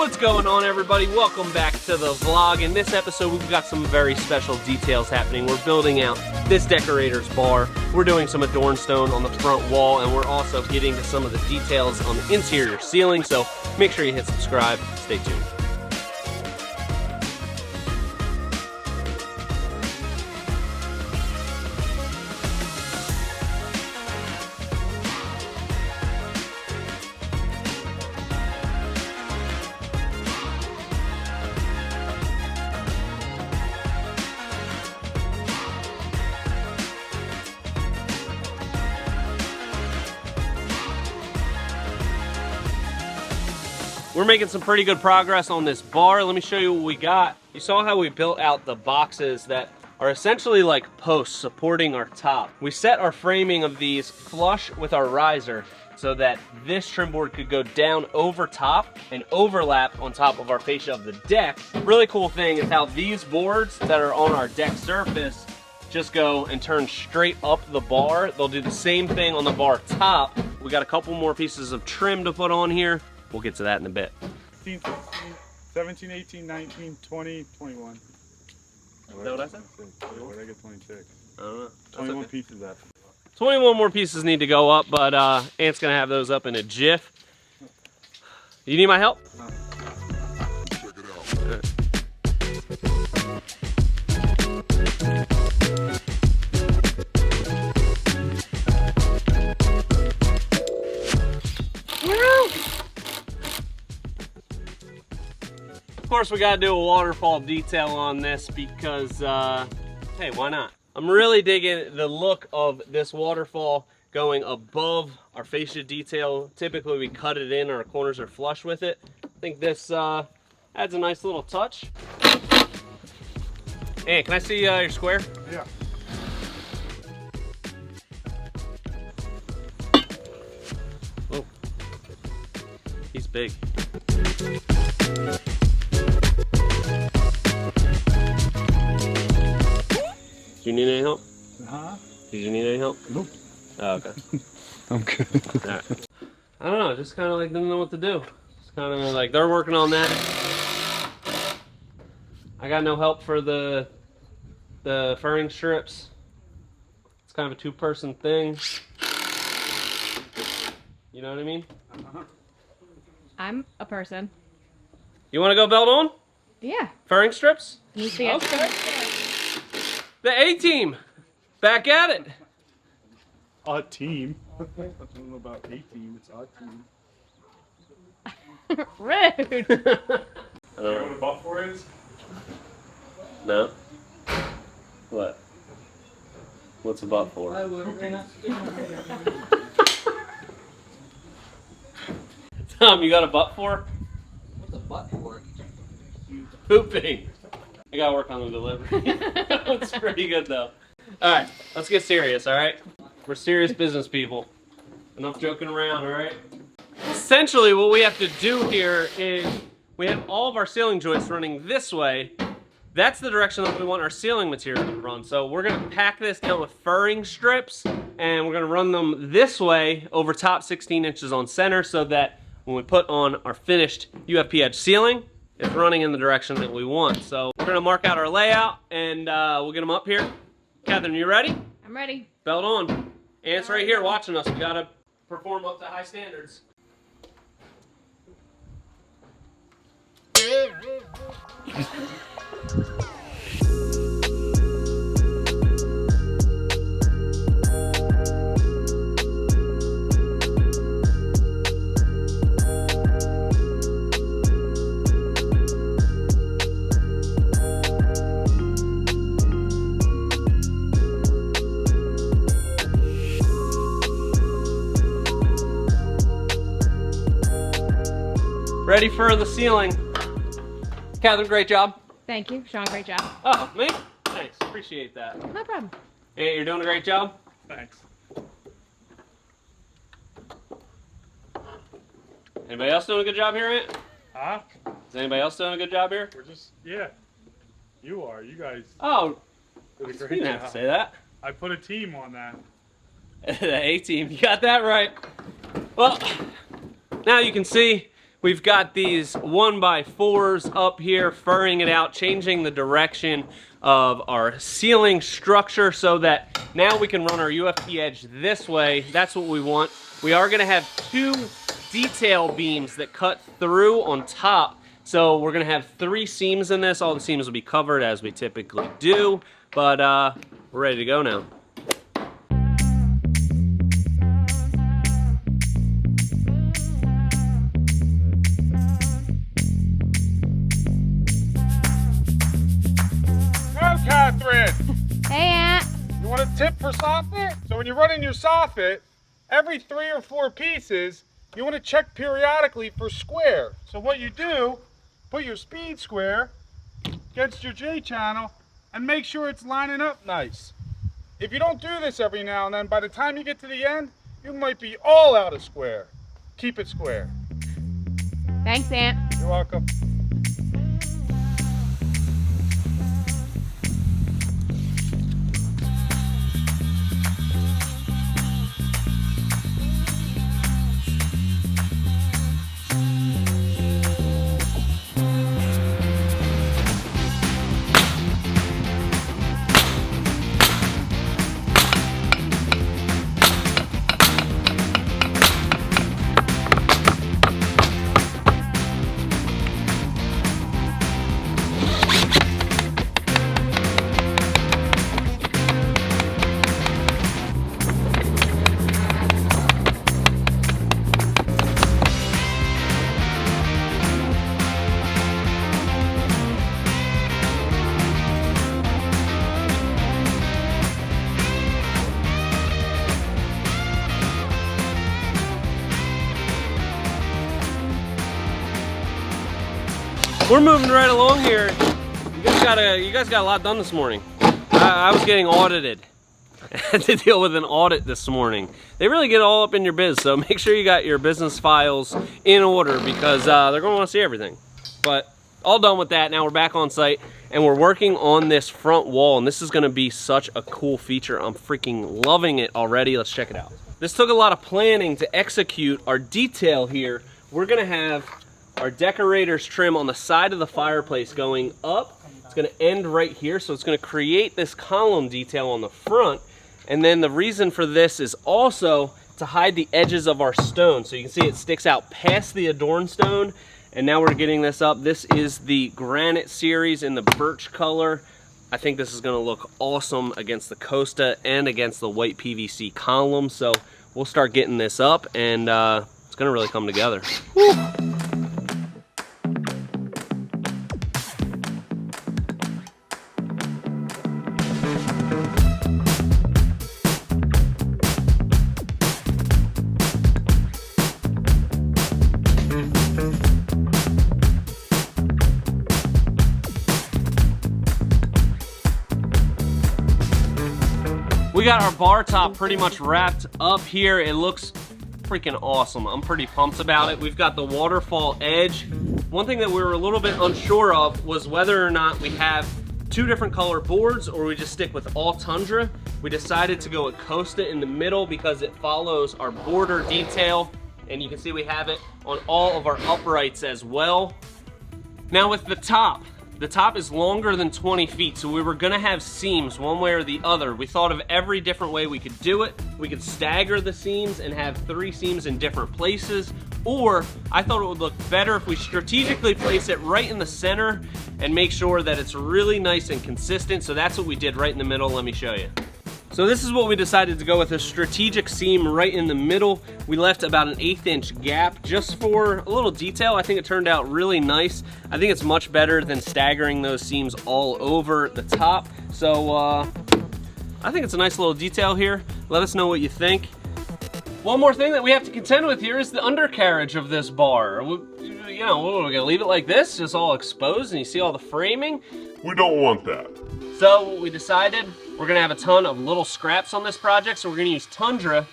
What's going on, everybody? Welcome back to the vlog. In this episode, we've got some very special details happening. We're building out this Deckorators bar. We're doing some Adorn Stone on the front wall, and we're also getting to some of the details on the interior ceiling. So make sure you hit subscribe. Stay tuned. We're making some pretty good progress on this bar. Let me show you what we got. You saw how we built out the boxes that are essentially like posts supporting our top. We set our framing of these flush with our riser so that this trim board could go down over top and overlap on top of our fascia of the deck. Really cool thing is how these boards that are on our deck surface just go and turn straight up the bar. They'll do the same thing on the bar top. We got a couple more pieces of trim to put on here. We'll get to that in a bit. 16, 17, 18, 19, 20, 21. Is that what I said? Where did I get 26? I don't know. 21 okay. pieces left. 21 more pieces need to go up, but Ant's gonna have those up in a jiff. You need my help? Check it out. Of course, we gotta do a waterfall detail on this because, hey, why not? I'm really digging the look of this waterfall going above our fascia detail. Typically, we cut it in, our corners are flush with it. I think this adds a nice little touch. Hey, can I see your square? Yeah. Oh, he's big. Do you need any help? Huh? Did you need any help? Nope. Oh, okay. I'm good. All right. I don't know, just kind of like didn't know what to do. It's kind of like they're working on that. I got no help for the furring strips. It's kind of a two-person thing. You know what I mean? I'm a person. You want to go belt on? Yeah. Furring strips? Needs to get Okay. The A-team, back at it. A team. I don't know about a team. It's a team. Rude. You know what a butt for is? No. What? What's a butt for? Tom, you got a butt for? What's a butt for? Pooping. I gotta work on the delivery. That's pretty good though. Alright, let's get serious, alright? We're serious business people. Enough joking around, alright? Essentially what we have to do here is we have all of our ceiling joists running this way. That's the direction that we want our ceiling material to run. So we're gonna pack this down with furring strips and we're gonna run them this way over top 16 inches on center so that when we put on our finished UFP edge ceiling, it's running in the direction that we want. So we're gonna mark out our layout and we'll get them up here. Catherine, you ready? I'm ready. Belt on. And it's right here watching us. We gotta perform up to high standards. Ready for the ceiling. Catherine, great job. Thank you. Sean, great job. Oh, me? Thanks. Appreciate that. No problem. Hey, you're doing a great job. Thanks. Anybody else doing a good job here, Ant? Huh? Is anybody else doing a good job here? We're just, yeah. You are. You guys Oh, did a you great didn't job. have to say that. I put a team on that. The A-team, you got that right. Well, now you can see We've got these 1x4s up here, furring it out, changing the direction of our ceiling structure so that now we can run our UFP edge this way. That's what we want. We are gonna have 2 detail beams that cut through on top. So we're gonna have 3 seams in this. All the seams will be covered as we typically do, but we're ready to go now. Catherine, Hey, Aunt. you want a tip for soffit? So when you're running your soffit, every 3 or 4 pieces, you want to check periodically for square. So what you do, put your speed square against your J channel and make sure it's lining up nice. If you don't do this every now and then, by the time you get to the end, you might be all out of square. Keep it square. Thanks, Aunt. You're welcome. We're moving right along here. You guys got a lot done this morning. I was getting audited. I had to deal with an audit this morning. They really get all up in your biz, so make sure you got your business files in order because they're going to want to see everything. But all done with that. Now we're back on site and we're working on this front wall, and this is going to be such a cool feature. I'm freaking loving it already. Let's check it out. This took a lot of planning to execute our detail here. We're going to have our Deckorators trim on the side of the fireplace going up. It's going to end right here, so it's going to create this column detail on the front. And then the reason for this is also to hide the edges of our stone. So you can see it sticks out past the Adorn Stone. And now we're getting this up. This is the granite series in the birch color. I think this is going to look awesome against the Costa and against the white PVC column. So we'll start getting this up, and it's going to really come together. Woo. We got our bar top pretty much wrapped up here. It looks freaking awesome. I'm pretty pumped about it. We've got the waterfall edge. One thing that we were a little bit unsure of was whether or not we have 2 different color boards or we just stick with all tundra. We decided to go with Costa in the middle because it follows our border detail, and you can see we have it on all of our uprights as well. Now with the top is longer than 20 feet, so we were gonna have seams one way or the other. We thought of every different way we could do it. We could stagger the seams and have 3 seams in different places, or I thought it would look better if we strategically place it right in the center and make sure that it's really nice and consistent. So that's what we did right in the middle. Let me show you. So this is what we decided to go with, a strategic seam right in the middle. We left about an 1/8 inch gap just for a little detail. I think it turned out really nice. I think it's much better than staggering those seams all over the top. So I think it's a nice little detail here. Let us know what you think. One more thing that we have to contend with here is the undercarriage of this bar. You know, what are we gonna leave it like this, just all exposed and you see all the framing? We don't want that. So what we decided, we're gonna have a ton of little scraps on this project, so we're gonna use tundra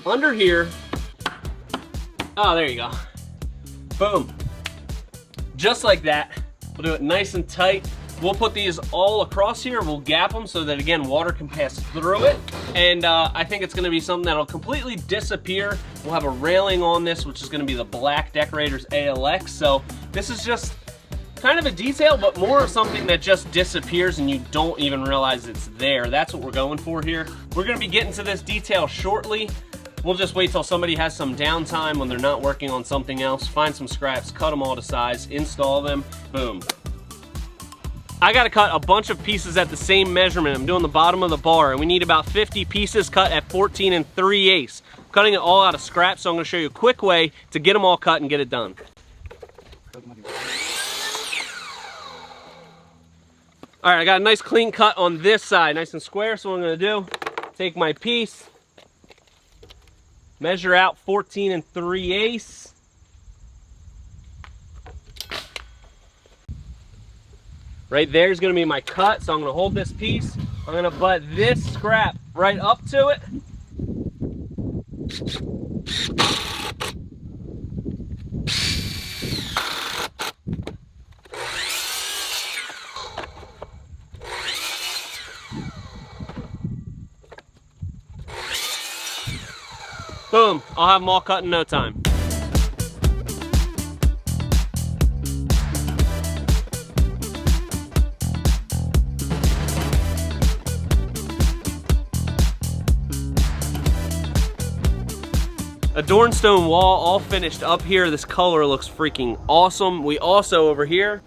under here. Oh, there you go. Boom. Just like that. We'll do it nice and tight. We'll put these all across here. We'll gap them so that, again, water can pass through it. And I think it's gonna be something that'll completely disappear. We'll have a railing on this, which is gonna be the black Deckorators ALX. So this is just kind of a detail, but more of something that just disappears and you don't even realize it's there. That's what we're going for here. We're gonna be getting to this detail shortly. We'll just wait till somebody has some downtime when they're not working on something else, find some scraps, cut them all to size, install them, boom. I gotta cut a bunch of pieces at the same measurement. I'm doing the bottom of the bar, and we need about 50 pieces cut at 14 3/8. I'm cutting it all out of scrap, so I'm gonna show you a quick way to get them all cut and get it done. All right, I got a nice clean cut on this side, nice and square. So what I'm gonna do, take my piece, measure out 14 3/8. Right there's gonna be my cut, so I'm gonna hold this piece. I'm gonna butt this scrap right up to it. Boom, I'll have them all cut in no time. Adorn Stone wall all finished up here. This color looks freaking awesome. We also over here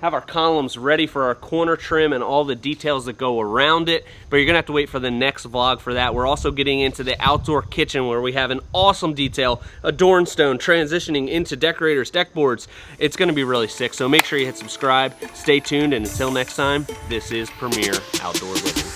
have our columns ready for our corner trim and all the details that go around it, but you're gonna have to wait for the next vlog for that. We're also getting into the outdoor kitchen where we have an awesome detail, Adorn Stone transitioning into Deckorators deck boards. It's gonna be really sick, so make sure you hit subscribe, stay tuned, and until next time, this is Premier Outdoor Living.